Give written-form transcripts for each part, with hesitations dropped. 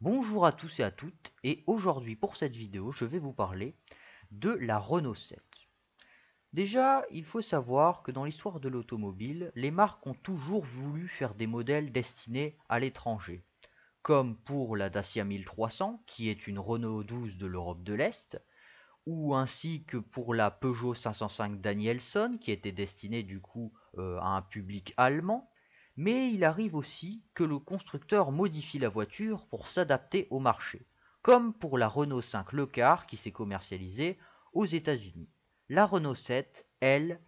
Bonjour à tous et à toutes, et aujourd'hui pour cette vidéo je vais vous parler de la Renault 7. Déjà, il faut savoir que dans l'histoire de l'automobile, les marques ont toujours voulu faire des modèles destinés à l'étranger, comme pour la Dacia 1300 qui est une Renault 12 de l'Europe de l'Est, ou ainsi que pour la Peugeot 505 Danielson qui était destinée du coup à un public allemand. Mais il arrive aussi que le constructeur modifie la voiture pour s'adapter au marché, comme pour la Renault 5 Le Car qui s'est commercialisée aux États-Unis. La Renault 7, elle,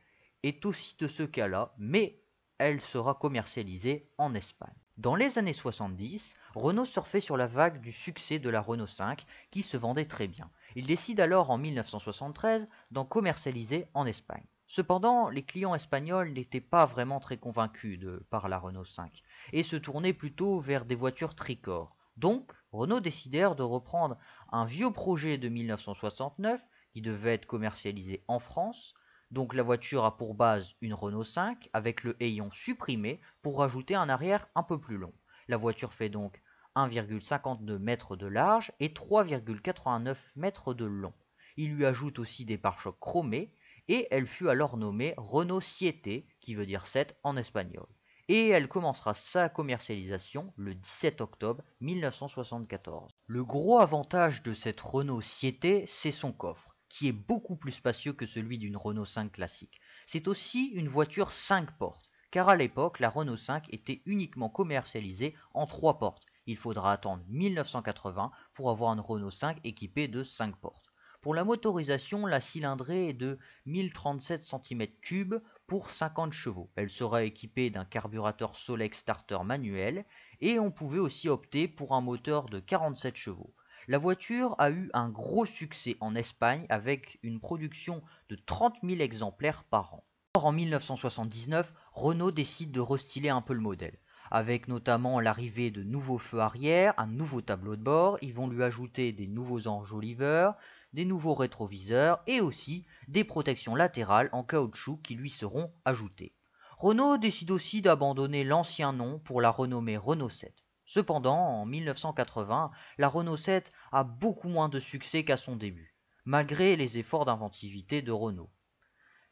est aussi de ce cas-là, mais elle sera commercialisée en Espagne. Dans les années 70, Renault surfait sur la vague du succès de la Renault 5 qui se vendait très bien. Il décide alors en 1973 d'en commercialiser en Espagne. Cependant, les clients espagnols n'étaient pas vraiment très convaincus par la Renault 5 et se tournaient plutôt vers des voitures tricorps. Donc, Renault décidèrent de reprendre un vieux projet de 1969 qui devait être commercialisé en France. Donc la voiture a pour base une Renault 5 avec le hayon supprimé pour rajouter un arrière un peu plus long. La voiture fait donc 1,52 m de large et 3,89 m de long. Il lui ajoute aussi des pare-chocs chromés et elle fut alors nommée Renault 7, qui veut dire 7 en espagnol. Et elle commencera sa commercialisation le 17 octobre 1974. Le gros avantage de cette Renault 7, c'est son coffre, qui est beaucoup plus spacieux que celui d'une Renault 5 classique. C'est aussi une voiture 5 portes, car à l'époque, la Renault 5 était uniquement commercialisée en 3 portes. Il faudra attendre 1980 pour avoir une Renault 5 équipée de 5 portes. Pour la motorisation, la cylindrée est de 1037 cm3 pour 50 chevaux. Elle sera équipée d'un carburateur Solex starter manuel et on pouvait aussi opter pour un moteur de 47 chevaux. La voiture a eu un gros succès en Espagne avec une production de 30 000 exemplaires par an. Or, en 1979, Renault décide de restyler un peu le modèle, avec notamment l'arrivée de nouveaux feux arrière, un nouveau tableau de bord, ils vont lui ajouter des nouveaux enjoliveurs, des nouveaux rétroviseurs et aussi des protections latérales en caoutchouc qui lui seront ajoutées. Renault décide aussi d'abandonner l'ancien nom pour la renommer Renault 7. Cependant, en 1980, la Renault 7 a beaucoup moins de succès qu'à son début, malgré les efforts d'inventivité de Renault.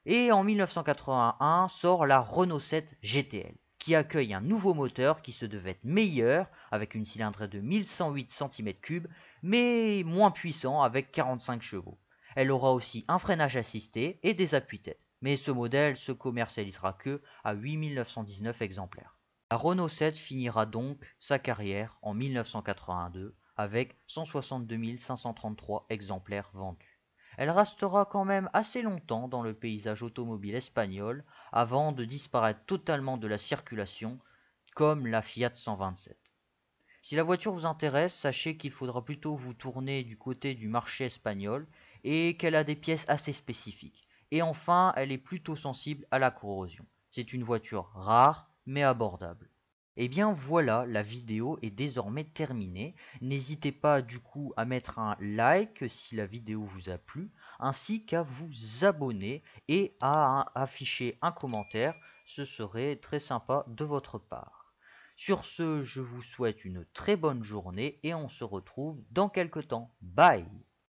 Et en 1981 sort la Renault 7 GTL, qui accueille un nouveau moteur qui se devait être meilleur, avec une cylindrée de 1108 cm3, mais moins puissant avec 45 chevaux. Elle aura aussi un freinage assisté et des appuis-têtes, mais ce modèle se commercialisera que à 8919 exemplaires. La Renault 7 finira donc sa carrière en 1982 avec 162 533 exemplaires vendus. Elle restera quand même assez longtemps dans le paysage automobile espagnol avant de disparaître totalement de la circulation comme la Fiat 127. Si la voiture vous intéresse, sachez qu'il faudra plutôt vous tourner du côté du marché espagnol et qu'elle a des pièces assez spécifiques. Et enfin, elle est plutôt sensible à la corrosion. C'est une voiture rare mais abordable. Et bien voilà, la vidéo est désormais terminée. N'hésitez pas du coup à mettre un like si la vidéo vous a plu, ainsi qu'à vous abonner et à afficher un commentaire, ce serait très sympa de votre part. Sur ce, je vous souhaite une très bonne journée et on se retrouve dans quelque temps. Bye!